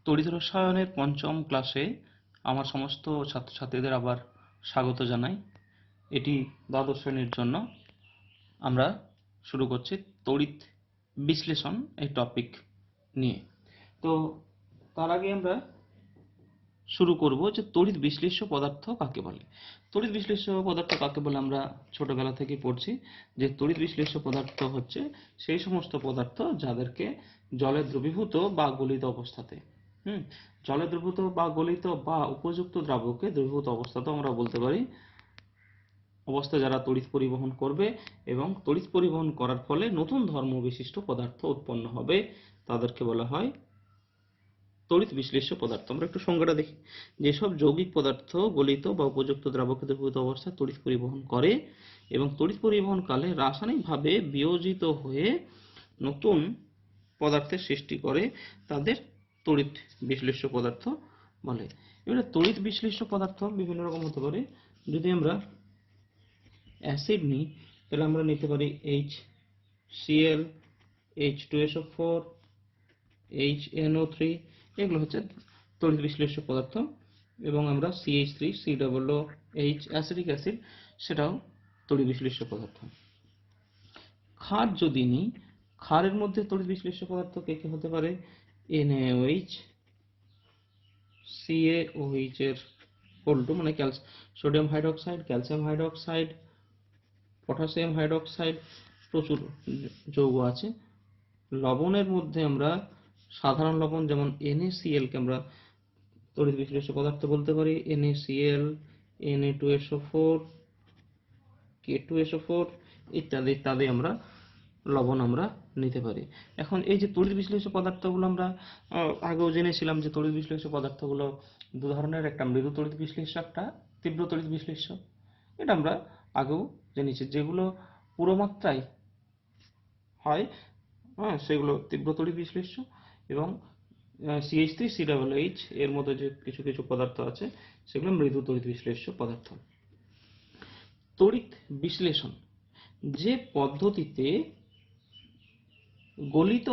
তড়িৎ রসায়নের পঞ্চম ক্লাসে আমার সমস্ত ছাত্রছাত্রীদের আবার স্বাগত জানাই। এটি দ্বাদশ শ্রেণীর জন্য। আমরা শুরু করছি তড়িৎ বিশ্লেষণ এই টপিক নিয়ে। তো তার আগে আমরা শুরু করব যে তড়িৎ বিশ্লেষ্য পদার্থ কাকে বলে। তড়িৎ বিশ্লেষ্য পদার্থ কাকে বলে আমরা ছোটবেলা থেকে পড়ছি যে তড়িৎ বিশ্লেষ্য পদার্থ হচ্ছে সেই সমস্ত পদার্থ যাদেরকে জলে দ্রবীভূত বা গলিত অবস্থাতে জলে দ্রবীভূত বা গলিত বা উপযুক্ত দ্রাবকে দ্রবীভূত অবস্থাতেও আমরা বলতে পারি অবস্থায় যারা তড়িৎ পরিবহন করবে এবং তড়িৎ পরিবহন করার ফলে নতুন ধর্ম বিশিষ্ট পদার্থ উৎপন্ন হবে তাদেরকে বলা হয় তড়িৎ বিশ্লেষ্য পদার্থ। আমরা একটু সংজ্ঞাটা দেখি। যেসব যৌগিক পদার্থ গলিত বা উপযুক্ত দ্রাবকে দ্রবীভূত অবস্থায় তড়িৎ পরিবহন করে এবং তড়িৎ পরিবহন কালে রাসায়নিকভাবে বিয়োজিত হয়ে নতুন পদার্থের সৃষ্টি করে তাদের তড়িৎ বিশ্লেষ্য পদার্থ বলে। এবারে তড়িৎ বিশ্লেষ্য পদার্থ বিভিন্ন রকম হতে পারে। যদি আমরা অ্যাসিড নিই তাহলে আমরা নিতে পারি HCl, H2SO4, HNO3, এগুলো হচ্ছে তড়িৎ বিশ্লেষ্য পদার্থ। এবং আমরা CH3, COOH অ্যাসিডিক অ্যাসিড, সেটাও তড়িৎ বিশ্লেষ্য পদার্থ। ক্ষার যদি নিই, ক্ষারের মধ্যে তড়িৎ বিশ্লেষ্য পদার্থ কে কে হতে পারে? NaOH, CaOH এর হোল2 মানে sodium hydroxide, calcium hydroxide, potassium hydroxide, প্রচুর যৌগ আছে। লবণের মধ্যে আমরা সাধারণ লবণ যেমন NaCl কে আমরা তড়িৎ বিশ্লেষ্য পদার্থ বলতে পারি। NaCl, Na2SO4, K2SO4 ইত্যাদি ইত্যাদি আমরা লবণ আমরা নিতে পারি। এখন এই যে তড়িৎ বিশ্লেষ্য পদার্থগুলো আমরা আগেও জেনেছিলাম যে তড়িৎ বিশ্লেষ্য পদার্থগুলো দু ধরনের, একটা মৃদু তড়িৎ বিশ্লেষ্য, একটা তীব্র তড়িৎ বিশ্লেষ্য। এটা আমরা আগেও জেনেছি। যেগুলো পুরো মাত্রায় হয় সেগুলো তীব্র তড়িৎ বিশ্লেষ্য, এবং CH3, COOH এর মধ্যে যে কিছু কিছু পদার্থ আছে সেগুলো মৃদু তড়িৎ বিশ্লেষ্য পদার্থ। তড়িৎ বিশ্লেষণ যে পদ্ধতিতে গলিত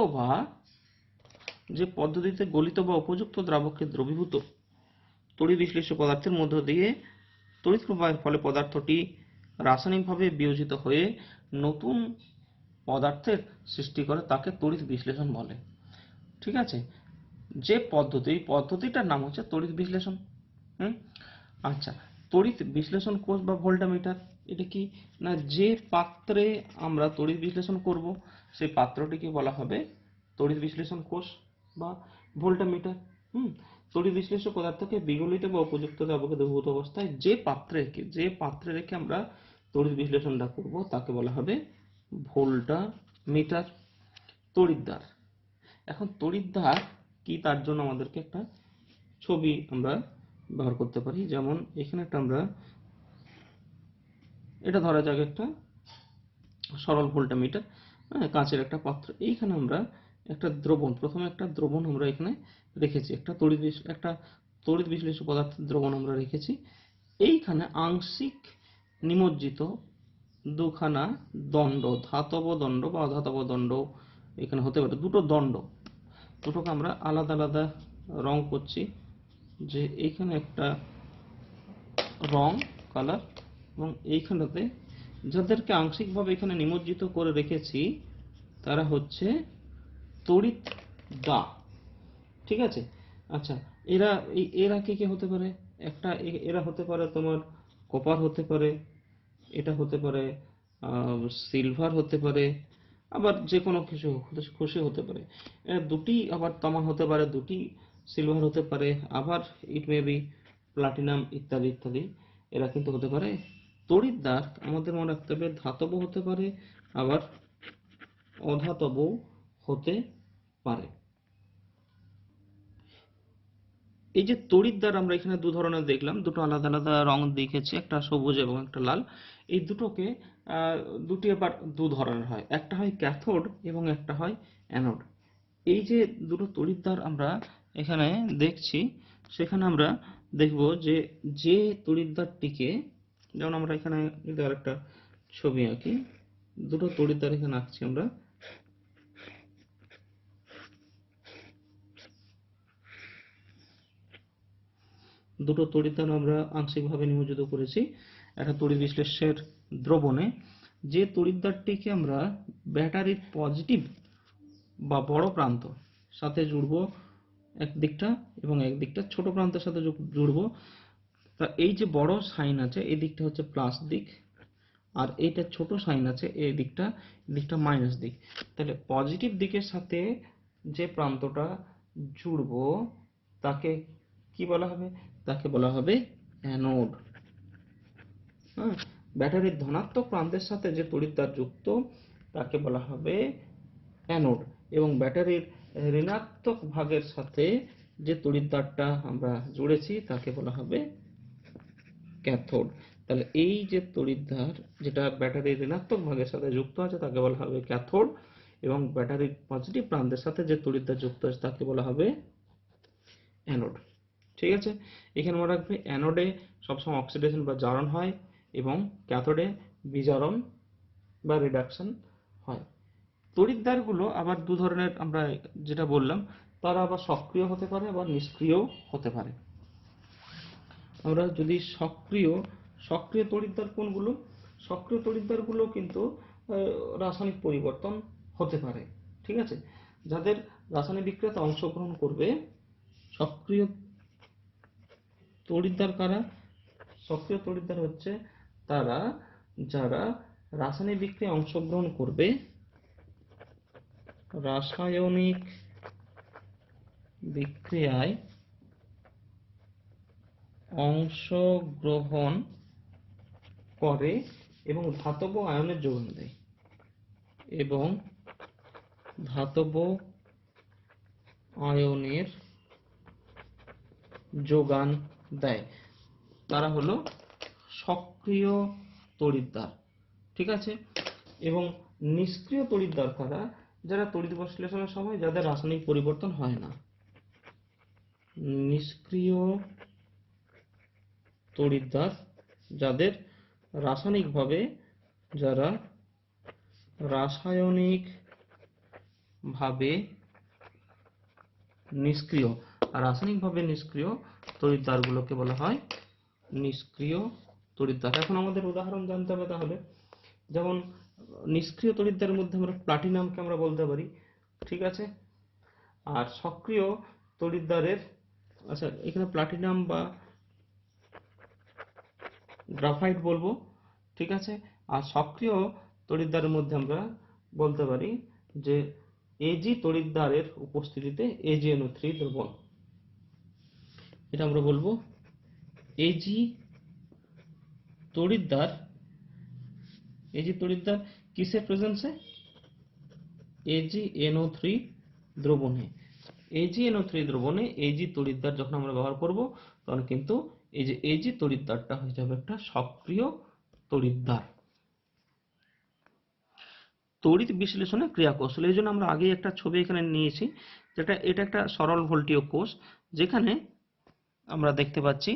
বা উপযুক্ত দ্রাবকে দ্রবীভূত তড়িৎ বিশ্লেষ্য পদার্থের মধ্য দিয়ে তড়িৎ প্রবাহের ফলে পদার্থটি রাসায়নিকভাবে বিয়োজিত হয়ে নতুন পদার্থের সৃষ্টি করে তাকে তড়িৎ বিশ্লেষণ বলে। ঠিক আছে? যে পদ্ধতিটার নাম হচ্ছে তড়িৎ বিশ্লেষণ। আচ্ছা, তড়িৎ বিশ্লেষণ কোষ বা ভোল্টামিটার এটা কি না, যে পাত্রে আমরা তড়িৎ বিশ্লেষণ করব সেই পাত্রটিকে বলা হবে তড়িৎ বিশ্লেষণ কোষ বা ভোল্টামিটার। তড়িৎ বিশ্লেষ্য পদার্থকে বিগলিত বা উপযুক্ত দ্রাবকে দ্রবীভূত অবস্থায় যে পাত্রে রেখে আমরা তড়িৎ বিশ্লেষণটা করব তাকে বলা হবে ভোল্টামিটার। তড়িৎদ্বার। এখন তড়িৎদ্বার কি তার জন্য আমাদেরকে একটা ছবি আমরা ব্যবহার করতে পারি। যেমন এখানে একটা আমরা এটা ধরা যাক একটা সরল ভোল্টামিটার, কাঁচের একটা পাত্র। এইখানে আমরা একটা দ্রবণ, প্রথমে একটা দ্রবণ আমরা এখানে রেখেছি, একটা তড়িৎ বিশ্লেষ্য পদার্থের দ্রবণ আমরা রেখেছি। এইখানে আংশিক নিমজ্জিত দুখানা দণ্ড, ধাতব দণ্ড বা অধাতব দণ্ড এখানে হতে পারে। দুটো দণ্ড, দুটোকে আমরা আলাদা আলাদা রং করছি। যে এইখানে একটা রং কালার, এবং এইখানটাতে যাদেরকে আংশিকভাবে এখানে নিমজ্জিত করে রেখেছি তারা হচ্ছে তড়িৎদ্বার। ঠিক আছে? আচ্ছা, এরা কে হতে পারে? এরা হতে পারে তোমার কপার হতে পারে, এটা হতে পারে সিলভার হতে পারে, আবার যে কোনো কিছু খুশি হতে পারে। দুটি আবার তামা হতে পারে, দুটি সিলভার হতে পারে, আবার ইট মে বি প্লাটিনাম ইত্যাদি ইত্যাদি। এরা কিন্তু হতে পারে তড়িৎদ্বার। আমাদের মনে রাখতে হবে ধাতব হতে পারে, আবার অধাতব হতে পারে। এই যে তড়িৎদ্বার আমরা এখানে দু ধরনের দেখলাম, দুটো আলাদা আলাদা রং দেখেছি, একটা সবুজ এবং একটা লাল। এই দুটি আবার দু ধরনের হয়, একটা হয় ক্যাথোড এবং একটা হয় অ্যানোড। এই যে দুটো তড়িৎদ্বার আমরা এখানে দেখছি, সেখানে আমরা দেখব যে তড়িৎদ্বারটিকে, যেমন আমরা এখানে যদি আরেকটা ছবি আঁকি, দুটো তড়িৎদ্বার এখানে আঁকছি আমরা। দুটো তড়িৎদ্বার আমরা আংশিকভাবে নিমজ্জিত করেছি একটা তড়িৎ বিশ্লেষ্যের দ্রবণে। যে তড়িৎদ্বারটিকে আমরা ব্যাটারির পজিটিভ বা বড় প্রান্ত সাথে জুড়বো এক দিকটা, এবং এক দিকটা ছোট প্রান্তের সাথে জুড়বো, তা এই যে বড় সাইন আছে এই দিকটা হচ্ছে প্লাস দিক, আর এইটা ছোট সাইন আছে এই দিকটা মাইনাস দিক। তাহলে পজিটিভ দিকের সাথে যে প্রান্তটা জুড়বো তাকে কি বলা হবে? তাকে বলা হবে অ্যানোড। হ্যাঁ, ব্যাটারির ধনাত্মক প্রান্তের সাথে যে তড়িৎদ্বার যুক্ত তাকে বলা হবে অ্যানোড, এবং ব্যাটারির ঋণাত্মক ভাগের সাথে যে তড়িৎদ্বারটা আমরা জুড়েছি তাকে বলা হবে ক্যাথোড। তাহলে এই যে তড়িৎদ্বার যেটা ব্যাটারির ঋণাত্মক ভাগের সাথে যুক্ত আছে তাকে বলা হবে ক্যাথোড, এবং ব্যাটারির পজিটিভ প্রান্তের সাথে যে তড়িৎদ্বার যুক্ত আছে তাকে বলা হবে অ্যানোড। ঠিক আছে, এখানে মনে রাখবে অ্যানোডে সবসময় অক্সিডেশন বা জারণ হয়, এবং ক্যাথোডে বিজারণ বা রিডাকশন হয়। তড়িৎদ্বারগুলো আবার দু ধরনের, আমরা যেটা বললাম, তারা আবার সক্রিয় হতে পারে আবার নিষ্ক্রিয় হতে পারে। আমরা যদি সক্রিয় তড়িৎদ্বার কোনগুলো? সক্রিয় তড়িৎদ্বারগুলো কিন্তু রাসায়নিক পরিবর্তন হতে পারে। ঠিক আছে, যাদের রাসায়নিক বিক্রিয়াতে অংশগ্রহণ করবে। সক্রিয় তড়িৎদ্বার কারা? সক্রিয় তড়িৎদ্বার হচ্ছে তারা যারা রাসায়নিক বিক্রিয়ায় অংশগ্রহণ করবে, রাসায়নিক বিক্রিয়ায় অংশগ্রহণ করে এবং ধাতব আয়নের যোগান দেয়, এবং ধাতব আয়নের যোগান দেয়, তারা হলো সক্রিয় তড়িৎদ্বার। ঠিক আছে, এবং নিষ্ক্রিয় তড়িৎদ্বার কারা? যারা তড়িৎ বিশ্লেষণের সময় যাদের রাসায়নিক পরিবর্তন হয় না। নিষ্ক্রিয় তড়িৎদ্বার যাদের রাসায়নিকভাবে নিষ্ক্রিয়, আর রাসায়নিকভাবে নিষ্ক্রিয় তড়িৎদ্বারগুলোকে বলা হয় নিষ্ক্রিয় তড়িৎদ্বার। এখন আমাদের উদাহরণ জানতে হবে তাহলে। যেমন নিষ্ক্রিয় তড়িৎদ্বারের মধ্যে আমরা প্লাটিনামকে আমরা বলতে পারি। ঠিক আছে, আর সক্রিয় তড়িৎদ্বারের, আচ্ছা এখানে প্লাটিনাম বা গ্রাফাইট বলবো। ঠিক আছে, আর সক্রিয় তড়িৎদ্বারের মধ্যে আমরা বলতে পারি যে এজি তড়িৎদ্বারের উপস্থিতিতে AgNO3 দ্রবণ, এটা আমরা বলবো এজি তড়িৎদ্বার কিসের প্রেজেন্সে? AgNO3 দ্রবণে। AgNO3 দ্রবণে এজি তড়িৎদ্বার যখন আমরা ব্যবহার করব তখন কিন্তু এই যে এজি তড়িৎদ্বারটা হয়ে যাবে একটা সক্রিয় তড়িৎদ্বার। তড়িৎ বিশ্লেষণে ক্রিয়া কৌশল, এই জন্য আমরা আগে একটা ছবি এখানে নিয়েছি, এটা একটা সরল ভোল্টীয় কোষ, যেখানে আমরা দেখতে পাচ্ছি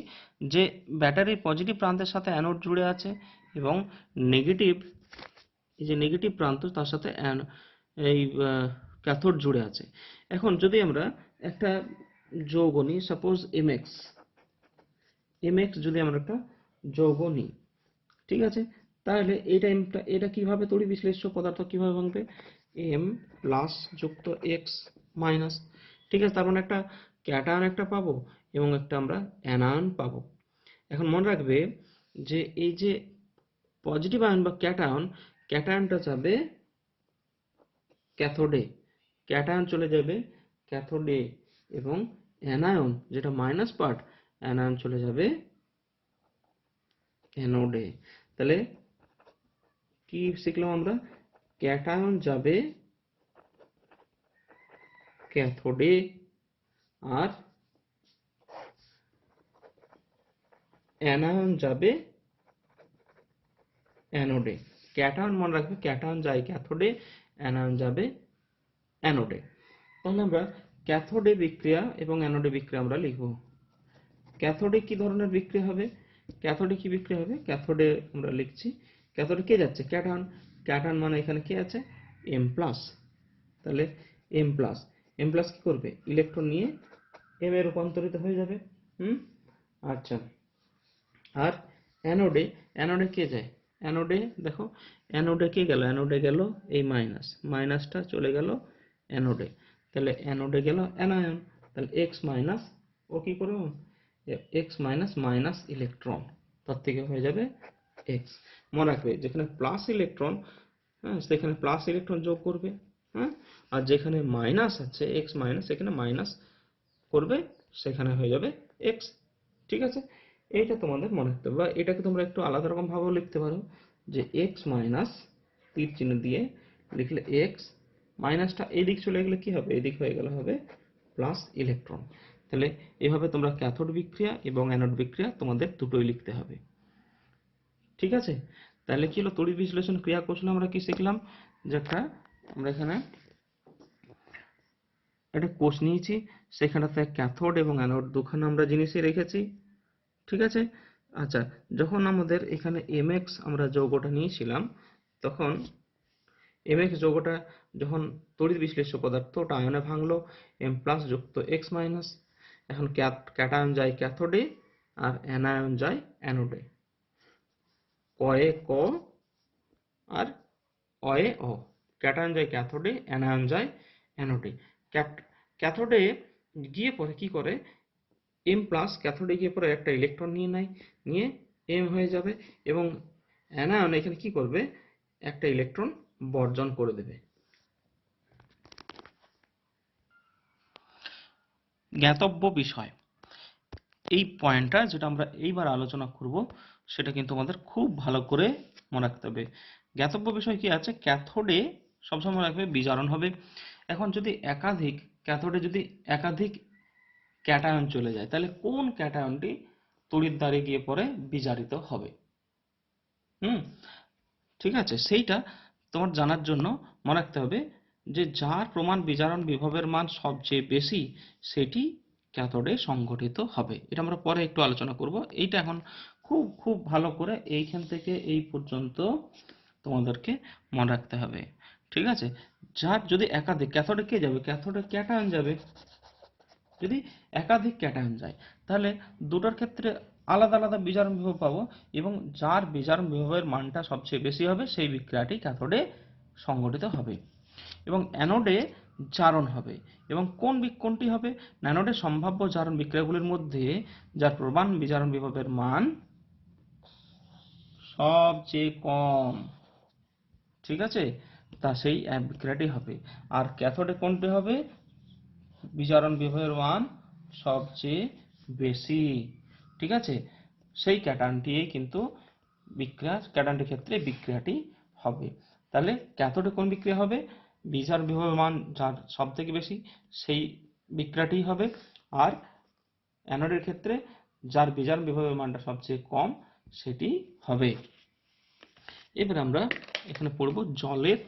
যে ব্যাটারির পজিটিভ প্রান্তের সাথে অ্যানোড জুড়ে আছে, এবং নেগেটিভ প্রান্ত তার সাথে এই ক্যাথোড জুড়ে আছে। এখন যদি আমরা একটা যৌগ নিই, সাপোজ mx যদি আমরা একটা যৌগ নিই, ঠিক আছে, তাহলে এটা কিভাবে তড়িৎ বিশ্লেষ্য পদার্থ কিভাবে ভাঙবে? m প্লাস যুক্ত x মাইনাস। ঠিক আছে, তার মানে একটা ক্যাটায়ন একটা পাবো এবং একটা আমরা অ্যানায়ন পাবো। এখন মনে রাখবে যে এই যে পজিটিভ আয়ন বা ক্যাটায়নটা যাবে ক্যাথোডে, ক্যাটায়ন চলে যাবে ক্যাথোডে, এবং অ্যানায়ন যেটা মাইনাস পার্ট, অ্যানায়ন চলে যাবে অ্যানোডে। তাহলে কি শিখলাম আমরা? ক্যাটায়ন যাবে ক্যাথোডে আর অ্যানায়ন যাবে অ্যানোডে। ক্যাটায়ন মনে রাখবে, ক্যাটায়ন যায় ক্যাথোডে, অ্যানায়ন যাবে অ্যানোডে। তাহলে আমরা ক্যাথোডে বিক্রিয়া এবং অ্যানোডে বিক্রিয়া আমরা লিখব। ক্যাথোডে কি ধরনের বিক্রিয়া হবে? ক্যাথোডে কি বিক্রিয়া হবে? ক্যাথোডে আমরা লিখছি, ক্যাথোডে কে যাচ্ছে? ক্যাটায়ন মানে এখানে কে আছে? M plus. তাহলে M প্লাস কি করবে? ইলেকট্রন নিয়ে M এ রূপান্তরিত হয়ে যাবে। আচ্ছা, আর অ্যানোডে, অ্যানোডে কে যায়? অ্যানোডে দেখো, অ্যানোডে কে গেল? অ্যানোডে গেল এই মাইনাস, মাইনাসটা চলে গেল অ্যানোডে, তাহলে অ্যানোডে গেল অ্যানায়ন, তাহলে এক্স মাইনাস, ও কি করবো, এক্স মাইনাস মাইনাস ইলেকট্রন, তার থেকে হয়ে যাবে এক্স। মনে রাখবে যেখানে প্লাস ইলেকট্রন, হ্যাঁ, সেখানে প্লাস ইলেকট্রন যোগ করবে, হ্যাঁ, আর যেখানে মাইনাস আছে এক্স মাইনাস, সেখানে মাইনাস করবে, সেখানে হয়ে যাবে এক্স। ঠিক আছে, এইটা তোমাদের মনে রাখতে হবে, বা এটাকে তোমরা একটু আলাদা রকম ভাবেও লিখতে পারো, যে এক্স মাইনাস তীর চিহ্ন দিয়ে লিখলে এক্স, মাইনাসটা এদিক চলে গেলে কি হবে, এদিক হয়ে গেলে হবে প্লাস ইলেকট্রন। তাহলে এভাবে তোমরা ক্যাথোড বিক্রিয়া এবং অ্যানোড বিক্রিয়া তোমাদের দুটোই লিখতে হবে। ঠিক আছে, তাহলে কি হলো, তড়িৎ বিশ্লেষণ ক্রিয়া কৌশল আমরা কি শিখলাম, যে একটা আমরা এখানে একটা কোষ নিয়েছি, সেখানেতে ক্যাথোড এবং অ্যানোড দুখানা আমরা জিনিসই রেখেছি। ঠিক আছে, আচ্ছা, যখন আমাদের এখানে এমএক্স আমরা যৌগটা নিয়েছিলাম, তখন এমএক্স যৌগটা যখন তড়িৎ বিশ্লেষ্য পদার্থ, ওটা আয়নে ভাঙলো, এম প্লাস যুক্ত এক্স মাইনাস, এখন ক্যাটায়ন যায় ক্যাথোডে আর অ্যানায়ন যায় অ্যানোডে, কয়ে ক আর অয়ে অ, ক্যাটায়ন যায় ক্যাথোডে, অ্যানায়ন যায় অ্যানোডে। ক্যাথোডে গিয়ে পরে কি করে, এম প্লাস ক্যাথোডে গিয়ে পরে একটা ইলেকট্রন নিয়ে নেয়, নিয়ে এম হয়ে যাবে, এবং অ্যানায়ন এখানে কি করবে, একটা ইলেকট্রন বর্জন করে দেবে। জ্ঞাতব্য বিষয়, এই পয়েন্টটা যেটা আমরা এইবার আলোচনা করব, সেটা কিন্তু আমাদের খুব ভালো করে মনে রাখতে হবে। জ্ঞাতব্য বিষয় কি আছে, ক্যাথোডে সবসময় রাখবে বিজারণ হবে। এখন যদি একাধিক ক্যাথোডে যদি একাধিক ক্যাটায়ন চলে যায়, তাহলে কোন ক্যাটায়নটি তড়িৎদ্বারে গিয়ে পরে বিজারিত হবে? ঠিক আছে, সেইটা তোমার জানার জন্য মনে রাখতে হবে যে যার প্রমাণ বিজারণ বিভবের মান সবচেয়ে বেশি, সেটি ক্যাথোডে সংঘটিত হবে। এটা আমরা পরে একটু আলোচনা করব, এইটা এখন খুব খুব ভালো করে এইখান থেকে এই পর্যন্ত তোমাদেরকে মনে রাখতে হবে। ঠিক আছে, যার যদি একাধিক, ক্যাথোডে কে যাবে, ক্যাথোডে ক্যাটায়ন যাবে। যদি একাধিক ক্যাটায়ন যায়, তাহলে দুটোর ক্ষেত্রে আলাদা আলাদা বিজারণ বিভব পাবো, এবং যার বিজারণ বিভবের মানটা সবচেয়ে বেশি হবে, সেই বিক্রিয়াটি ক্যাথোডে সংঘটিত হবে। এবং অ্যানোডে জারণ হবে, এবং কোনটি হবে, অ্যানোডে সম্ভাব্য জারণ বিক্রিয়াগুলির মধ্যে যার প্রমাণ বিজারণ বিভবের মান সবচেয়ে কম, ঠিক আছে, তা সেই বিক্রিয়াটি হবে। আর ক্যাথোডে কোনটি হবে, বিজারণ বিভবের মান সবচেয়ে বেশি, ঠিক আছে, সেই ক্যাটায়নটি কিন্তু ক্যাটায়নটির ক্ষেত্রে বিক্রিয়াটি হবে। তাহলে ক্যাথোডে কোন বিক্রিয়া হবে, বিজারণ বিভবের মান যার সব থেকে বেশি, সেই বিক্রিয়াটি হবে। আর অ্যানোডের ক্ষেত্রে যার বিজারণ বিভবের মানটা সবচেয়ে কম, সেটি হবে। এবার আমরা এখানে পড়ব জলের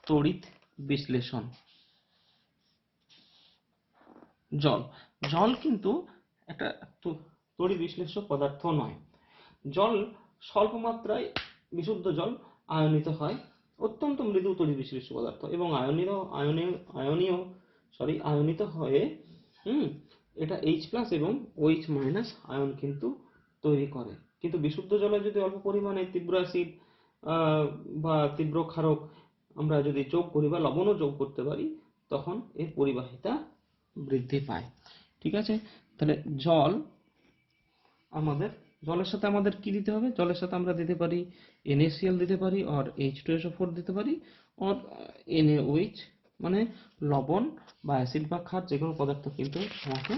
তড়িৎ বিশ্লেষণ। জল, জল কিন্তু একটা তড়িৎ বিশ্লেষ্য পদার্থ নয়। জল স্বল্প মাত্রায়, বিশুদ্ধ জল আয়নিত হয়, অত্যন্ত মৃদু তড়িৎ বিশ্লেষ্য পদার্থ, এবং আয়নিত হয়ে এটা H প্লাস এবং OH মাইনাস আয়ন কিন্তু তৈরি করে। কিন্তু বিশুদ্ধ জলে যদি অল্প পরিমাণে তীব্র অ্যাসিড বা তীব্র ক্ষারক আমরা যদি যোগ করি বা লবণও যোগ করতে পারি, তখন এর পরিবাহিতা বৃদ্ধি পায়। ঠিক আছে, তাহলে জলের সাথে আমাদের কি দিতে হবে, জলের সাথে আমরা দিতে পারি NaCl দিতে পারি, আর H2SO4 দিতে পারি, আর NaOH, মানে লবণ বা অ্যাসিড বা ক্ষার যে কোনো পদার্থ কিন্তু আমাকে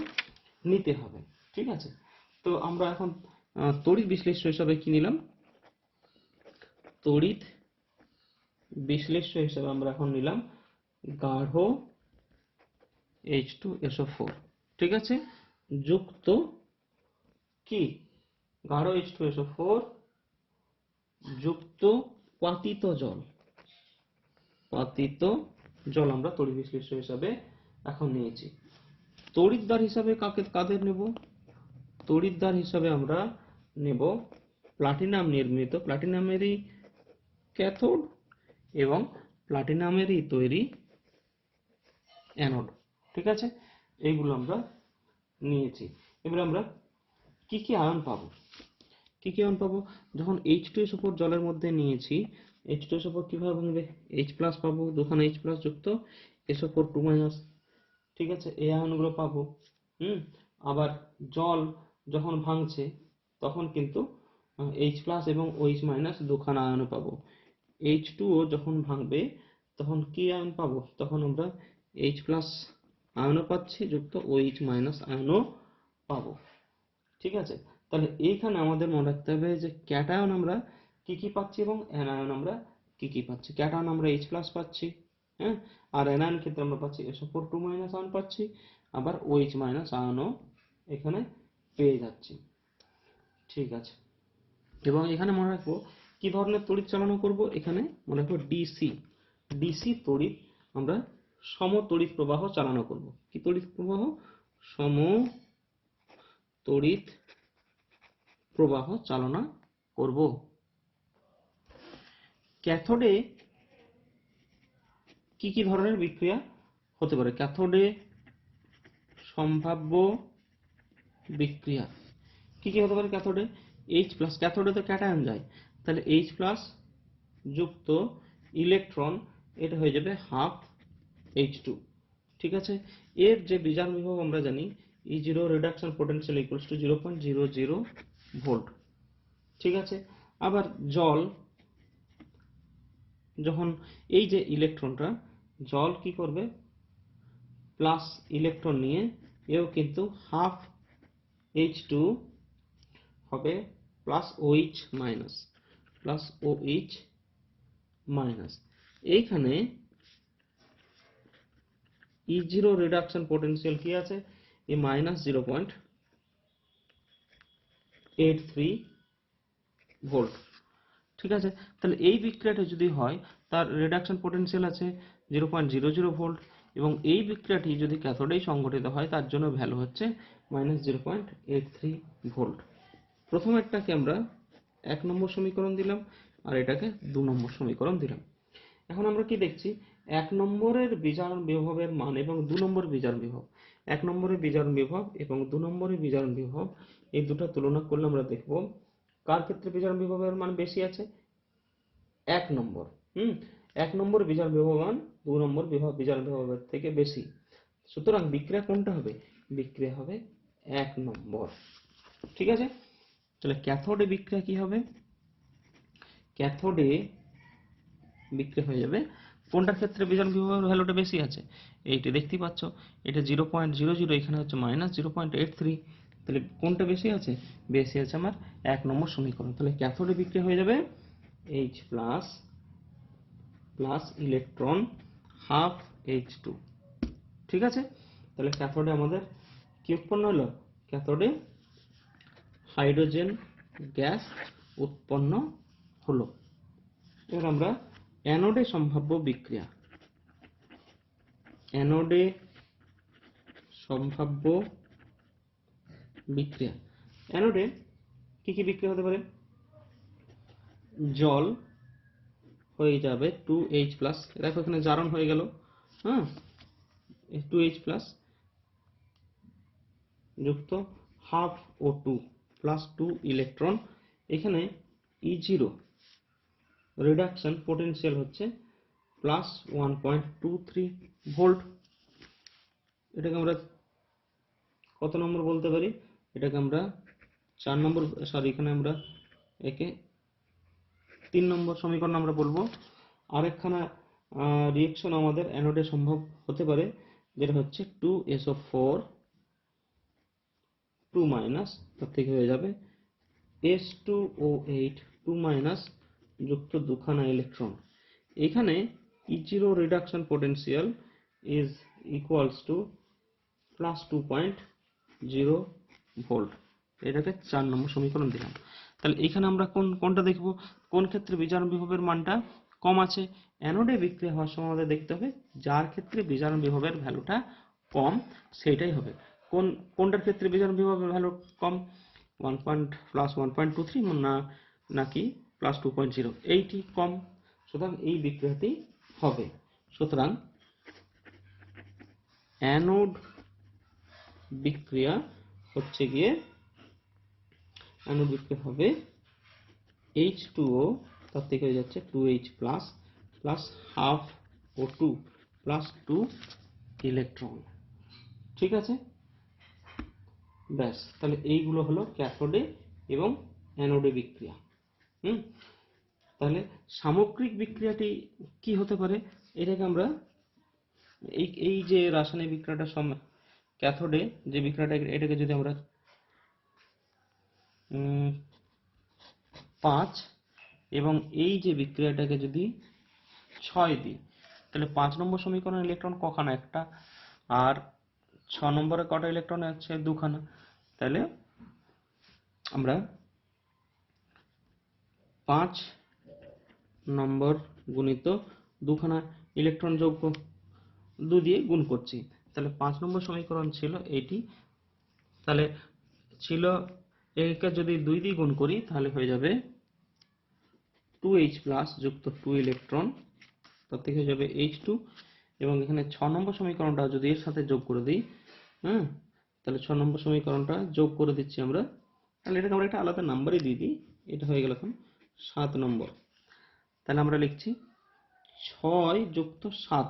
নিতে হবে। ঠিক আছে, তো আমরা এখন তড়িৎ বিশ্লেষ্য হিসাবে কি নিলাম, তড়িৎ বিশ্লেষ্য হিসাবে আমরা এখন নিলাম গাঢ় H2SO4, ঠিক আছে, যুক্ত কি, গাঢ় H2SO4 যুক্ত পাতিত জল। পাতিত জল আমরা তড়িৎ বিশ্লেষ্য হিসাবে এখন নিয়েছি। তড়িৎদ্বার হিসাবে কাদের নেব, তড়িৎদ্বার হিসাবে আমরা নেব প্লাটিনাম নির্মিত, প্লাটিনামেরই ক্যাথোড এবং প্লাটিনামেরই তৈরি অ্যানোড। ঠিক আছে, এইগুলো আমরা নিয়েছি। এবার আমরা কি কি আয়ন পাবো, কি কি আয়ন পাবো? যখন H2SO4 জলের মধ্যে নিয়েছি, H2SO4 কিভাবে ভাঙবে? H প্লাস পাবো, দুখানা H প্লাস যুক্ত SO4 2 মাইনাস, ঠিক আছে, এই আয়নগুলো পাবো। আবার জল যখন ভাঙছে তখন কিন্তু H প্লাস এবং OH মাইনাস দুখানা আয়ন পাবো। H2O যখন ভাঙবে তখন কি আয়ন পাবো? তখন আমরা H প্লাস আয়নও পাচ্ছি যুক্ত OH মাইনাস আয়নও পাবো, ঠিক আছে। তাহলে এইখানে আমাদের মনে রাখতে হবে যে ক্যাটায়ন আমরা কি কি পাচ্ছি এবং অ্যানায়ন আমরা কি কি পাচ্ছি। ক্যাটায়ন আমরা H প্লাস পাচ্ছি, হ্যাঁ, আর অ্যানায়ন ক্ষেত্রে আমরা পাচ্ছি SO4 2 মাইনাস আয়ন পাচ্ছি, আবার OH মাইনাস আয়নও এখানে পেয়ে যাচ্ছি, ঠিক আছে। এবং এখানে মনে রাখবো কি ধরনের তড়িৎ চালনা করব, এখানে মনে রাখবো ডিসি, ডিসি তড়িৎ আমরা সম তড়িৎ প্রবাহ চালনা করব। কি তড়িৎ প্রবাহ? সম তড়িৎ প্রবাহ চালনা করব। ক্যাথোডে কি কি ধরনের বিক্রিয়া হতে পারে? ক্যাথোডে সম্ভাব্য বিক্রিয়া কি কি হতে পারে? ক্যাথোডে H প্লাস, ক্যাথোডে তো ক্যাটায়ন যায়, তাহলে H প্লাস যুক্ত ইলেকট্রন, এটা হয়ে যাবে হাফ H2, ঠিক আছে। এর যে বিজারণ বিভব আমরা জানি E0 reduction potential equals to 0.00 volt, ঠিক আছে। আবার জল যখন এই যে ইলেকট্রনটা, জল কি করবে? প্লাস ইলেকট্রন নিয়ে এও কিন্তু হাফ H2 হবে plus OH minus, plus OH minus. এইখানে E0 রিডাকশন পোটেনশিয়াল কি আছে? এই মাইনাস 0.83 ভোল্ট, ঠিক আছে। তাহলে এই বিক্রিয়াটা যদি হয় তার রিডাকশন পোটেনশিয়াল আছে 0.00 ভোল্ট, এবং এই বিক্রিয়াটি যদি ক্যাথোডেই সংঘটিত হয় তার জন্য ভ্যালু হচ্ছে মাইনাস 0.83 ভোল্ট। প্রথমেরটাকে আমরা 1 নম্বর সমীকরণ দিলাম, আর এটাকে 2 নম্বর সমীকরণ দিলাম। এখন আমরা কি দেখছি? 1 নম্বরের বিজারণ বিভবের মান এবং 2 নম্বর বিজারণ বিভব, 1 নম্বরের বিজারণ বিভব এবং 2 নম্বরের বিজারণ বিভব, এই দুটো তুলনা করলে আমরা দেখব কার ক্ষেত্রে বিজারণ বিভবের মান বেশি আছে? 1 নম্বর। 1 নম্বর বিজারণ বিভবের মান 2 নম্বর বিজারণ বিভবের থেকে বেশি। সুতরাং বিক্রিয়া কোনটা হবে? বিক্রিয়া হবে 1 নম্বর, ঠিক আছে। তাহলে ক্যাথোডে বিক্রিয়া কি হবে? ক্যাথোডে বিক্রিয়া হয়ে যাবে কোনটার ক্ষেত্রে বিজারণ বিভবের ভ্যালুটা বেশি আছে? এইটা দেখতেই পাচ্ছ, এটা 0.00, এখানে হচ্ছে মাইনাস 0.83, তাহলে কোনটা বেশি আছে? বেশি আছে আমার 1 নম্বর সমীকরণ। তাহলে ক্যাথোডে বিক্রিয়া হয়ে যাবে H plus plus electron half H2, ঠিক আছে। তাহলে ক্যাথোডে আমাদের কি উৎপন্ন হলো? ক্যাথোডে হাইড্রোজেন গ্যাস উৎপন্ন হলো। এবার আমরা অ্যানোডে সম্ভাব্য বিক্রিয়া, অ্যানোডে সম্ভাব্য বিক্রিয়া, অ্যানোডে কি কি বিক্রিয়া হতে পারে? জল হয়ে যাবে 2H প্লাস, দেখো এখানে জারণ হয়ে গেল, হ্যাঁ, 2H প্লাস যুক্ত হাফ O2 প্লাস 2 ইলেকট্রন, এখানে E0 রিডাকশন পোটেনশিয়াল হচ্ছে প্লাস 1.23 ভোল্ট। এটাকে আমরা কত নম্বর বলতে পারি? এটাকে আমরা 4 নম্বর, সরি, এখানে আমরা একে 3 নম্বর সমীকরণ আমরা বলবো। আরেকখানা রিঅ্যাকশন আমাদের অ্যানোডে সম্ভব হতে পারে, যেটা হচ্ছে 2SO4 2 মাইনাস, তার থেকে হয়ে যাবে S2O8 2 মাইনাস যুক্ত দুখানা ইলেকট্রন। এখানে E0 reduction potential is equals to plus 2.0 volt. এটাকে 4 নম্বর সমীকরণ দিলাম। তাহলে এখানে আমরা কোনটা দেখব? কোন ক্ষেত্রে বিজারণ বিভবের মানটা কম আছে? অ্যানোডে বিক্রিয়া হওয়ার সময় আমাদের দেখতে হবে যার ক্ষেত্রে বিজারণ বিভবের ভ্যালুটা কম সেটাই হবে। কোনটার ক্ষেত্রে বিজারণ বিভবের ভ্যালু কম? 1.23 নাকি প্লাস 2.0? এইটি কম, সুতরাং এই বিক্রিয়াটি হবে। সুতরাং অ্যানোড বিক্রিয়া হচ্ছে গিয়ে অ্যানোড বিক্রিয়া হবে H2O, তার থেকে হয়ে যাচ্ছে 2H plus plus half O2 plus 2 electron. ঠিক আছে, ব্যাস। তাহলে এইগুলো হলো ক্যাথোডে এবং অ্যানোডে বিক্রিয়া। তাহলে সামগ্রিক বিক্রিয়াটি কি হতে পারে, এটাকে আমরা এই যে রাসায়নিক বিক্রিয়াটা ক্যাথোডে যে বিক্রিয়াটা, এটাকে যদি আমরা 5 এবং এই যে বিক্রিয়াটাকে যদি 6 দিই, তাহলে 5 নম্বর সমীকরণ ইলেকট্রন কখানা? একটা। আর 6 নম্বরে কটা ইলেকট্রন আছে? দুখানা। তাহলে আমরা 5 নম্বর গুণিত দুখানা ইলেকট্রন যোগ 2 দিয়ে গুণ করছি। তাহলে 5 নম্বর সমীকরণ ছিল এটি। তাহলে ছিল, একে যদি 2 দিয়ে গুণ করি তাহলে হয়ে যাবে 2H প্লাস যুক্ত 2 ইলেকট্রন, তার থেকে হয়ে যাবে H2। এবং এখানে 6 নম্বর সমীকরণটা যদি এর সাথে যোগ করে দিই, তাহলে 6 নম্বর সমীকরণটা যোগ করে দিচ্ছি আমরা। তাহলে এটাকে আমরা একটা আলাদা নাম্বারই দিয়ে দিই, এটা হয়ে গেল এখন 7 নম্বর। তাহলে আমরা লিখছি 6 যুক্ত 7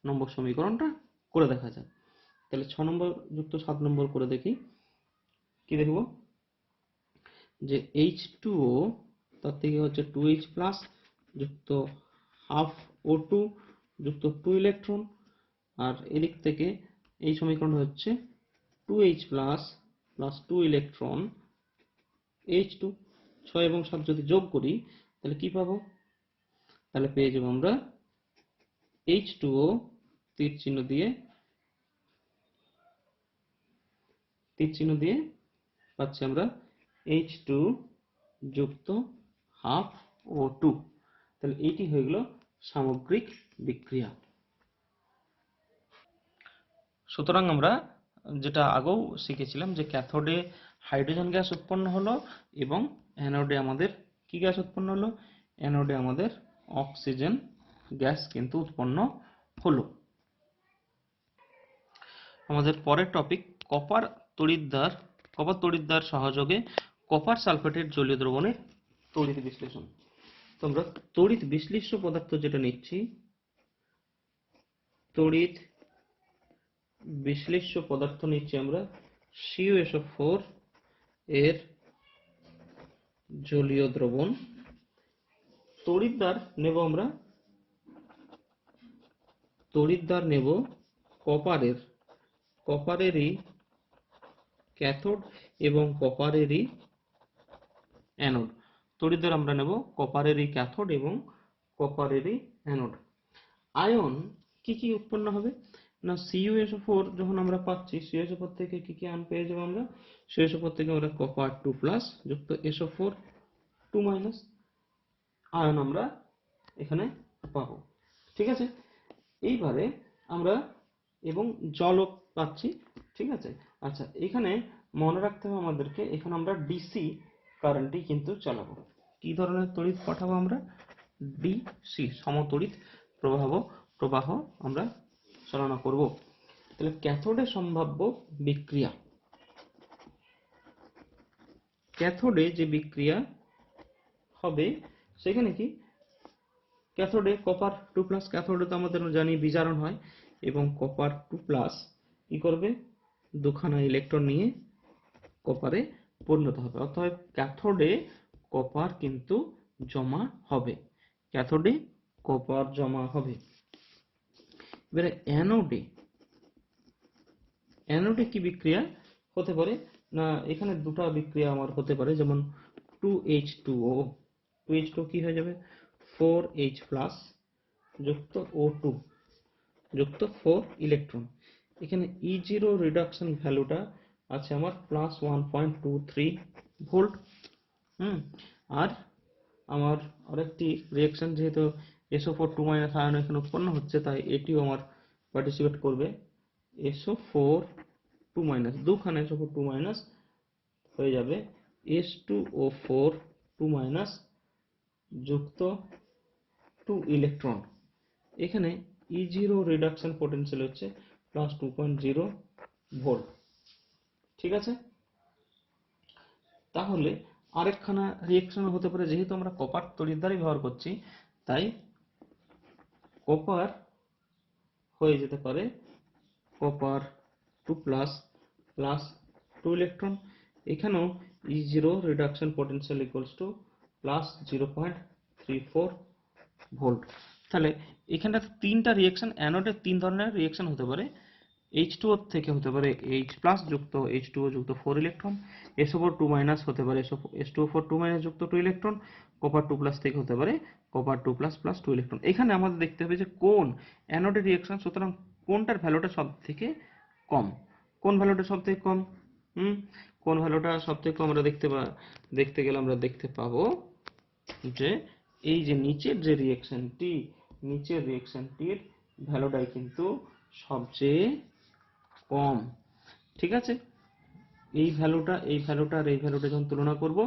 নম্বর সমীকরণটা করে দেখা যায়। তাহলে 6 নম্বর যুক্ত 7 নম্বর করে দেখি, কি দেখব যে H2O, তার থেকে হচ্ছে 2H প্লাস যুক্ত হাফ O2 যুক্ত 2 ইলেকট্রন, আর এদিক থেকে এই সমীকরণ হচ্ছে 2H plus plus 2 electron H2। 6 এবং 7 যদি যোগ করি তাহলে কি পাবো? তাহলে পেয়ে যাবো আমরা H2O তীর চিহ্ন দিয়ে পাচ্ছি আমরা H2 যুক্ত হাফ O2। তাহলে এইটি হয়ে গেল সামগ্রিক বিক্রিয়া। সুতরাং আমরা যেটা আগেও শিখেছিলাম যে ক্যাথোডে হাইড্রোজেন গ্যাস উৎপন্ন হলো এবং অ্যানোডে আমাদের কি গ্যাস উৎপন্ন হলো? অ্যানোডে আমাদের অক্সিজেন গ্যাস কিন্তু উৎপন্ন হলো। আমাদের পরের টপিক কপার তড়িৎদ্বার সহযোগে কপার সালফেটের জলীয় দ্রবণের তড়িৎ বিশ্লেষণ। তো আমরা তড়িৎ বিশ্লিষ্য পদার্থ যেটা নিচ্ছি, তড়িৎ বিশ্লিষ্য পদার্থ নিচ্ছি আমরা CuSO4 এর জলীয় দ্রবণ। তড়িৎদ্বার নেব কপারেরই ক্যাথোড এবং কপারেরই অ্যানোড। তড়িৎদ্বার আমরা নেব কপারেরই ক্যাথোড এবং কপারেরই অ্যানোড। আয়ন কি কি উৎপন্ন হবে না, CuSO4 যখন আমরা পাচ্ছি, CuSO4 থেকে কি কি আয়ন পেয়ে যাবো আমরা? CuSO4 থেকে আমরা কপার 2 প্লাস যুক্ত SO4 2 মাইনাস আয়ন আমরা এখানে পাবো। ঠিক আছে, এইবারে আমরা এবং জলও পাচ্ছি। ঠিক আছে, আচ্ছা, এখানে মনে রাখতে হবে আমাদেরকে, এখানে আমরা ডিসি কারেন্টই কিন্তু চালাবো। কি ধরনের তড়িৎ পাঠাবো আমরা? ডিসি, সমতড়িৎ প্রবাহ আমরা চালনা করব। তাহলে ক্যাথোডে সম্ভাব্য বিক্রিয়া, ক্যাথোডে যে বিক্রিয়া হবে সেখানে কি, ক্যাথোডে কপার 2 প্লাস, ক্যাথোডে তো আমাদের জানি বিজারণ হয়, এবং কপার 2 প্লাস কি করবে? দুখানা ইলেকট্রন নিয়ে কপারে পরিণত হবে। অর্থাৎ ক্যাথোডে কপার কিন্তু জমা হবে, ক্যাথোডে কপার জমা হবে। এবারে অ্যানোডে কি বিক্রিয়া হতে পারে না, এখানে দুটো বিক্রিয়া আমার হতে পারে, যেমন 2H2O কি হয়ে যাবে? 4H প্লাস যুক্ত O2 যুক্ত 4 ইলেকট্রন। এখানে E0 রিডাকশন ভ্যালুটা আছে আমার প্লাস 1.23 ভোল্ট। আর আমার আরেকটি রিঅ্যাকশন, যেহেতু SO4 2 মাইনাস আয়ন এখানে উৎপন্ন হচ্ছে, তাই এটিও আমার পার্টিসিপেট করবে। SO4 2 মাইনাস, দুখানা SO4 2 মাইনাস হয়ে যাবে H2O4 2 মাইনাস যুক্ত 2 ইলেকট্রন। এখানে E0 রিডাকশন পোটেনশিয়াল হচ্ছে প্লাস 2.0 ভোল্ট। ঠিক আছে, তাহলে আরেকখানা রিঅ্যাকশন হতে পারে, যেহেতু আমরা কপার তড়িৎদ্বারই ব্যবহার করছি, তাই কপার হয়ে যেতে পারে কপার 2 প্লাস প্লাস 2 ইলেকট্রন। এখানেও E0 reduction potential equals to plus 0.34 volt. তাহলে এখানটা তিনটা রিঅ্যাকশন, অ্যানোডে তিন ধরনের রিঅ্যাকশন হতে পারে। H2O থেকে হতে পারে H প্লাস যুক্ত H2O যুক্ত 4 ইলেকট্রন, SO4 2 মাইনাস হতে পারে H2O4 2 মাইনাস যুক্ত 2 ইলেকট্রন, কপার 2 প্লাস থেকে হতে পারে কপার 2 প্লাস প্লাস 2 ইলেকট্রন। এখানে আমাদের দেখতে হবে যে কোন অ্যানোডের রিঅ্যাকশন, সুতরাং কোনটার ভ্যালুটা সব থেকে কম, কোন ভ্যালুটা সব থেকে কম, কোন ভ্যালুটা সব থেকে কম আমরা দেখতে গেলে আমরা দেখতে পাবো যে এই যে নিচের রিঅ্যাকশনটির ভ্যালুটাই কিন্তু সবচেয়ে কম। ঠিক আছে, এই ভ্যালুটা আর এই ভ্যালুটা যখন তুলনা করব,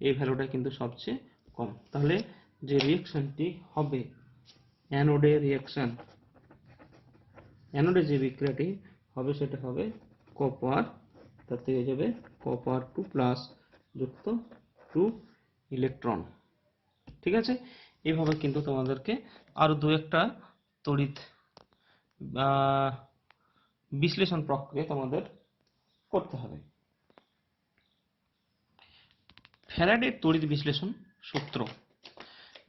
এই ভ্যালুটা কিন্তু সবচেয়ে কম। তাহলে যে রিঅ্যাকশনটি হবে অ্যানোডে যে বিক্রিয়াটি হবে সেটা হবে কপার, তার থেকে যাবে কপার 2 প্লাস যুক্ত 2 ইলেকট্রন। ঠিক আছে, এইভাবে কিন্তু তোমাদেরকে আরো দু একটা তড়িৎ বিশ্লেষণ প্রক্রিয়া তোমাদের করতে হবে। ফ্যারাডের তড়িৎ বিশ্লেষণ সূত্র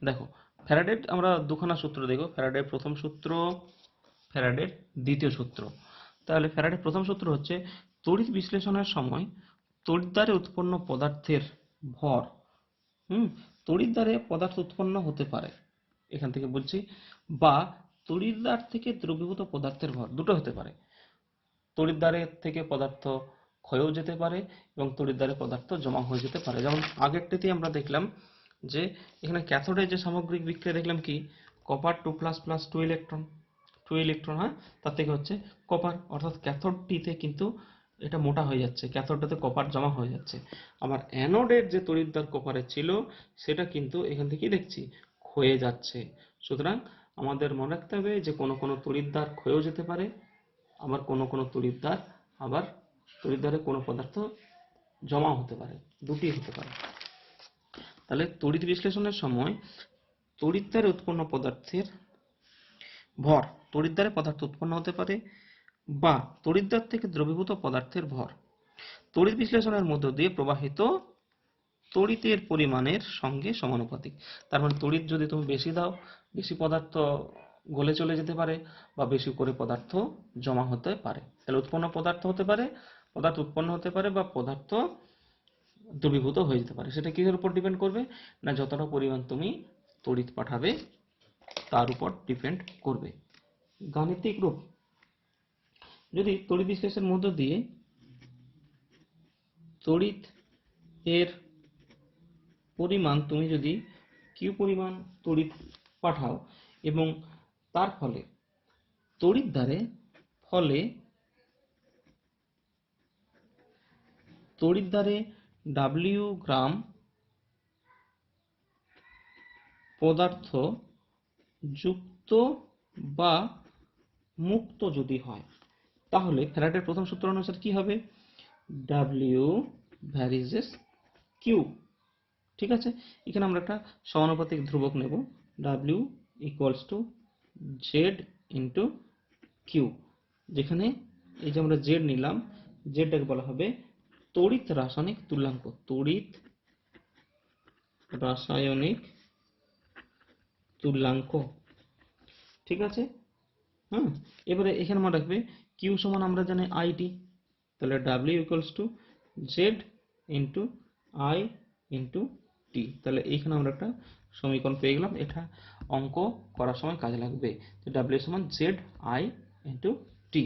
দেখো। ফ্যারাডের আমরা দুখানা সূত্র দেখো, ফ্যারাডের প্রথম সূত্র, ফ্যারাডের দ্বিতীয় সূত্র। তাহলে ফ্যারাডের প্রথম সূত্র হচ্ছে তড়িৎ বিশ্লেষণের সময় তড়িৎদ্বারে উৎপন্ন পদার্থের ভর, তড়িৎদ্বারে পদার্থ উৎপন্ন হতে পারে, এখান থেকে বলছি, বা তড়িৎদ্বার থেকে দ্রবীভূত পদার্থের ভর, দুটো হতে পারে। তড়িৎদ্বারে থেকে পদার্থ ক্ষয়েও যেতে পারে এবং তড়িৎদ্বারে পদার্থ জমা হয়ে যেতে পারে। যেমন আগেরটাতেই আমরা দেখলাম যে এখানে ক্যাথোডের যে সামগ্রিক বিক্রিয়া দেখলাম কি, কপার 2 প্লাস প্লাস 2 ইলেকট্রন, হ্যাঁ, তার থেকে হচ্ছে কপার, অর্থাৎ ক্যাথোডটিতে কিন্তু এটা মোটা হয়ে যাচ্ছে, ক্যাথোডটাতে কপার জমা হয়ে যাচ্ছে। আবার অ্যানোডের যে তড়িৎদ্বার কপারের ছিল সেটা কিন্তু এখান থেকে দেখছি ক্ষয়ে যাচ্ছে। সুতরাং আমাদের মনে রাখতে হবে যে কোনো কোনো তড়িৎদ্বার ক্ষয়েও যেতে পারে, আবার কোনো কোনো তড়িৎদ্বারে কোনো পদার্থ জমা হতে পারে, দুটি হতে পারে। তাহলে তড়িৎ বিশ্লেষণের সময় তড়িৎদ্বারে উৎপন্ন পদার্থের ভর, তড়িৎদ্বারে পদার্থ উৎপন্ন হতে পারে বা তড়িৎদ্বার থেকে দ্রবীভূত পদার্থের ভর তড়িৎ বিশ্লেষণের মধ্য দিয়ে প্রবাহিত তড়িতের পরিমাণের সঙ্গে সমানুপাতিক। তার মানে তড়িৎ যদি তুমি বেশি দাও, বেশি পদার্থ গলে চলে যেতে পারে বা বেশি করে পদার্থ জমা হতে পারে। তাহলে পদার্থ উৎপন্ন হতে পারে বা পদার্থ দ্রবীভূত হয়ে যেতে পারে। সেটা কিসের উপর ডিপেন্ড করবে না, যতটা পরিমাণ তুমি তড়িৎ পাঠাবে তার উপর ডিপেন্ড করবে। গাণিতিক রূপ, যদি তড়িৎ বিশ্লেষণের মধ্য দিয়ে তড়িৎ এর পরিমাণ, তুমি যদি কিউ পরিমাণ তড়িৎ পাঠাও এবং তার ফলে তড়িৎদ্বারে W গ্রাম পদার্থ যুক্ত বা মুক্ত যদি হয়, তাহলে ফ্যারাডের প্রথম সূত্র অনুসারে কি হবে, W ভ্যারিজেস Q। ঠিক আছে, এখানে আমরা একটা সমানুপাতিক ধ্রুবক নেব, W equals to Z into Q, যেখানে এই যে আমরা Z নিলাম, Zটাকে বলা হবে তড়িৎ রাসায়নিক তুল্যাঙ্ক, তড়িৎ রাসায়নিক তুল্যাঙ্ক। ঠিক আছে, হ্যাঁ, এবারে এখানে মনে রাখবে কিউ সমান আমরা জানি আইটি, তাহলে W equals to Z into I into T. তাহলে এইখানে আমরা একটা সমীকরণ পেয়ে গেলাম, এটা অঙ্ক করার সময় কাজে লাগবে, যে W সমান Z I ইন্টু টি।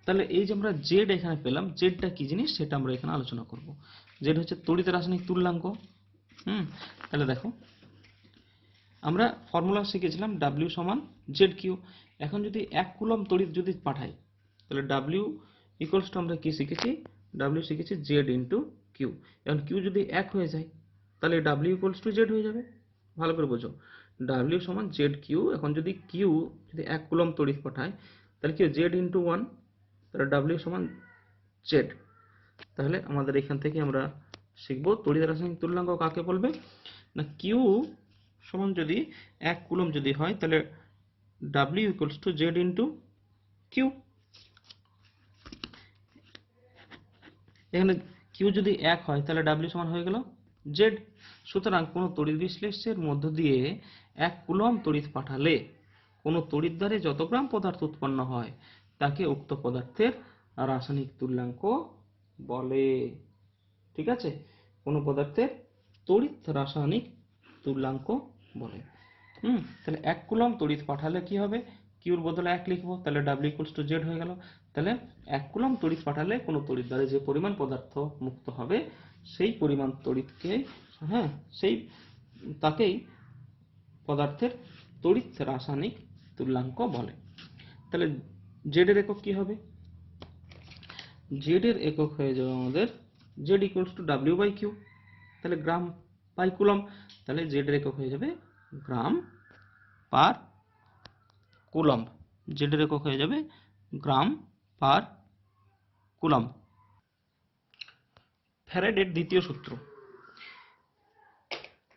তাহলে এই যে আমরা Z এখানে পেলাম, Zটা কি জিনিস সেটা আমরা এখানে আলোচনা করব। Z হচ্ছে তড়িৎ রাসায়নিক তুল্যাঙ্ক। তাহলে দেখো, আমরা ফর্মুলা শিখেছিলাম W সমান ZQ। এখন যদি 1 কুলম্ব তড়িৎ যদি পাঠাই, তাহলে W ইকুয়ালস টু আমরা কি শিখেছি, W শিখেছি Z ইন্টু কিউ। এখন কিউ যদি 1 হয়ে যায়, তাহলে W ইকুয়ালস টু Z হয়ে যাবে। ভালো করে বোঝো, W সমান ZQ। এখন যদি কিউ যদি 1 কুলম্ব তড়িৎ পাঠায়, তাহলে কি Z ইন্টু 1, তাহলে W সমান Z। তাহলে আমাদের এখান থেকে আমরা শিখব তড়িৎ রাসায়নিক তুল্যাঙ্ক কাকে বলবে না, কিউ সমান যদি 1 কুলম্ব যদি হয় তাহলে W equals to Z into Q. এখানে কিউ যদি 1 হয় তাহলে W সমান হয়ে গেল জেড। সুতরাং কোনো তড়িৎ বিশ্লেষ্যের মধ্য দিয়ে 1 কুলম্ব তড়িৎ পাঠালে কোনো তড়িৎদ্বারে যত গ্রাম পদার্থ উৎপন্ন হয় তাকে উক্ত পদার্থের রাসায়নিক তুল্যাঙ্ক বলে। ঠিক আছে, কোনো পদার্থের তড়িৎ রাসায়নিক তুল্যাঙ্ক বলে। তাহলে 1 কুলম্ব তড়িৎ পাঠালে কি হবে, কিউর বদলে 1 লিখবো, তাহলে W ইকুয়ালস টু জেড হয়ে গেল। তাহলে 1 কুলম্ব তড়িৎ পাঠালে কোনো তড়িৎদ্বারে যে পরিমাণ পদার্থ মুক্ত হবে সেই পরিমাণ তড়িৎকে তাকেই পদার্থের তড়িৎ রাসায়নিক তুল্যাঙ্ক বলে। তাহলে জেড এর একক কি হবে, জেড এর একক হয়ে যাবে আমাদের Z equals to W by Q. তাহলে গ্রাম বাই কুলম্ব, তাহলে জেড এর একক হয়ে যাবে গ্রাম পার কুলম্ব। জেড এর একক হয়ে যাবে গ্রাম পার কুলম্ব। ফ্যারাডের দ্বিতীয় সূত্র,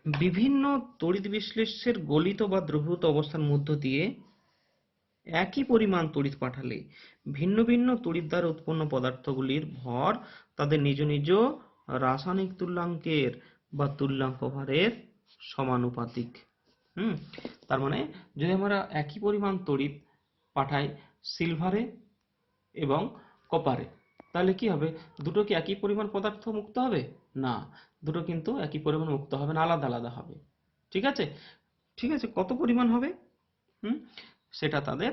বিভিন্ন তড়িৎ বিশ্লেষ্যের গলিত বা দ্রবীভূত অবস্থার মধ্য দিয়ে একই পরিমাণ তড়িৎ পাঠালে ভিন্ন ভিন্ন তড়িৎ দ্বারা উৎপন্ন পদার্থগুলির ভর তাদের নিজ নিজ রাসায়নিক তুল্যাঙ্কের বা তুল্যাঙ্ক ভারের সমানুপাতিক। তার মানে যদি আমরা একই পরিমাণ তড়িৎ পাঠাই সিলভারে এবং কপারে, তাহলে কি হবে, দুটো কি একই পরিমাণ পদার্থ মুক্ত হবে না, দুটো কিন্তু একই পরিমাণ মুক্ত হবে না, আলাদা আলাদা হবে। ঠিক আছে, ঠিক আছে, কত পরিমাণ হবে সেটা তাদের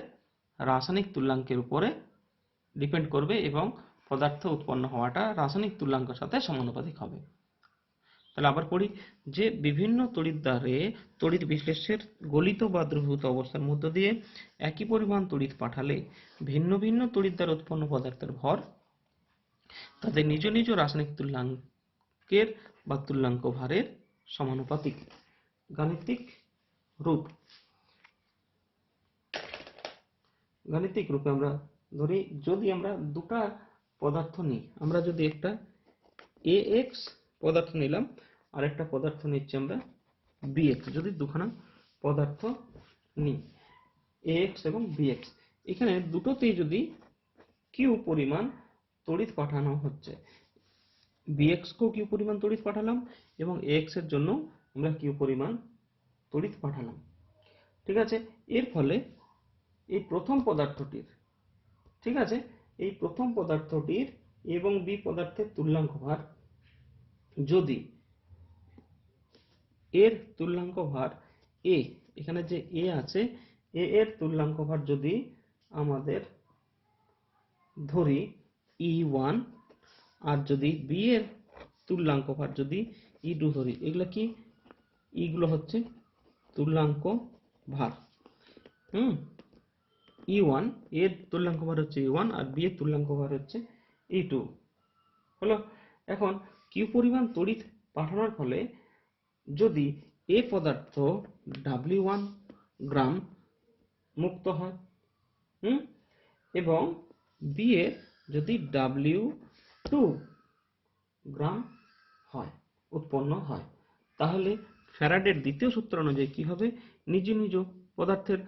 রাসায়নিক তুল্যাঙ্কের উপরে ডিপেন্ড করবে এবং পদার্থ উৎপন্ন হওয়াটা রাসায়নিক তুল্যাঙ্কের সাথে সমানুপাতিক হবে। তাহলে আবার পড়ি যে বিভিন্ন তড়িৎদ্বারে তড়িৎ বিশ্লেষ্যের গলিত বা দ্রবীভূত অবস্থার মধ্য দিয়ে একই পরিমাণ তড়িৎ পাঠালে ভিন্ন ভিন্ন তড়িৎ দ্বারা উৎপন্ন পদার্থের ভর তাদের নিজ নিজ রাসায়নিক তুল্যাঙ্কের বা তুল্যাঙ্ক ভারের সমানুপাতিক। গাণিতিক রূপ, গাণিতিক রূপে আমরা ধরি যদি আমরা দুটা পদার্থ নিই, আমরা যদি একটা AX পদার্থ নিলাম আর একটা পদার্থ নিচ্ছি আমরা BX, যদি দুখানা পদার্থ নিই AX এবং BX, এখানে দুটোতেই যদি Q পরিমাণ তড়িৎ পাঠানো হচ্ছে, BX কেও Q পরিমাণ তড়িৎ পাঠালাম এবং AX এর জন্য আমরা Q পরিমাণ তড়িৎ পাঠালাম। ঠিক আছে, এর ফলে এই প্রথম পদার্থটির, ঠিক আছে, এই প্রথম পদার্থটির এবং বি পদার্থের তুল্যাঙ্ক ভার যদি এর তুল্যাঙ্ক ভার এ, এখানে যে এ আছে এ এর তুল্যাঙ্ক ভার যদি আমাদের ধরি E1 আর যদি বি এর তুল্যাঙ্ক ভার যদি E2 ধরি, এগুলো কি, এগুলো হচ্ছে তুল্যাঙ্ক ভার। E1 এর তুল্যাঙ্ক ভার হচ্ছে E1 আর বি এর তুল্যাঙ্ক ভার হচ্ছে E2 হলো। এখন কিউ পরিমাণ তড়িৎ পাঠানোর ফলে যদি এ পদার্থ W1 গ্রাম মুক্ত হয় এবং বি এর যদি W2 গ্রাম হয় উৎপন্ন হয়, তাহলে ফ্যারাডের দ্বিতীয় সূত্র অনুযায়ী কি হবে, নিজ নিজ পদার্থের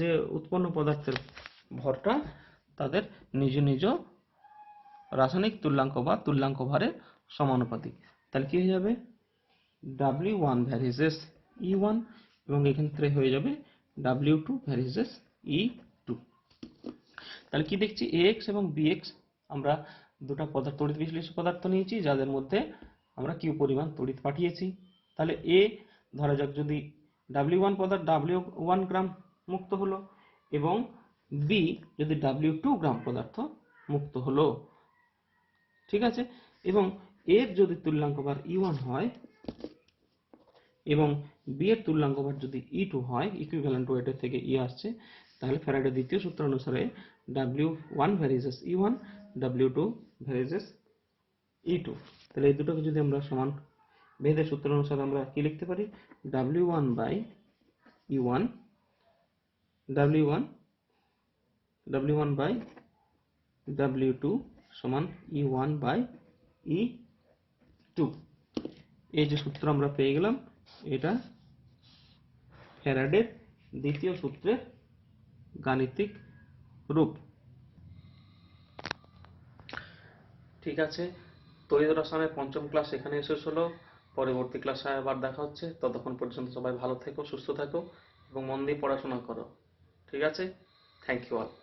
যে উৎপন্ন পদার্থের ভরটা তাদের নিজ নিজ রাসায়নিক তুল্যাঙ্ক বা তুল্যাঙ্ক ভারের সমানুপাতিক। তাহলে কি হয়ে যাবে, W1 ভ্যারিসেস E1 এবং এক্ষেত্রে হয়ে যাবে W2 ভ্যারিসেস E2। তাহলে কি দেখছি, AX এবং BX আমরা দুটো পদার্থ তড়িৎ বিশ্লেষ্য পদার্থ নিয়েছি যাদের মধ্যে আমরা কিউ পরিমাণ তড়িৎ পাঠিয়েছি। তাহলে এ ধরা যাক যদি W1 পদার্থ W1 গ্রাম মুক্ত হলো এবং বি যদি W2 গ্রাম পদার্থ মুক্ত হলো। ঠিক আছে, এবং এর যদি তুল্যাঙ্ক ভার E1 হয় এবং বি এর তুল্যাঙ্ক ভার যদি E2 হয়, ইকুইভ্যালেন্ট ওয়েটের থেকে E আসছে, তাহলে ফ্যারাডের দ্বিতীয় সূত্র অনুসারে W1 varices E1, W2 varices E2। তাহলে এই দুটোকে যদি আমরা সমান ভেদের সূত্র অনুসারে আমরা কি লিখতে পারি, W1 by E1, W1 by W2 সমান E1 বাই ই টু। এই যে সূত্র আমরা পেয়ে গেলাম, এটা ফ্যারাডের দ্বিতীয় সূত্রের গাণিতিক রূপ। ঠিক আছে, তড়িৎ রসায়নের পঞ্চম ক্লাস এখানে শেষ হলো। পরবর্তী ক্লাসে আবার দেখা হচ্ছে। ততক্ষণ পর্যন্ত সবাই ভালো থেকো, সুস্থ থাকো এবং মন দিয়ে পড়াশোনা করো। ঠিক আছে, থ্যাংক ইউ অল।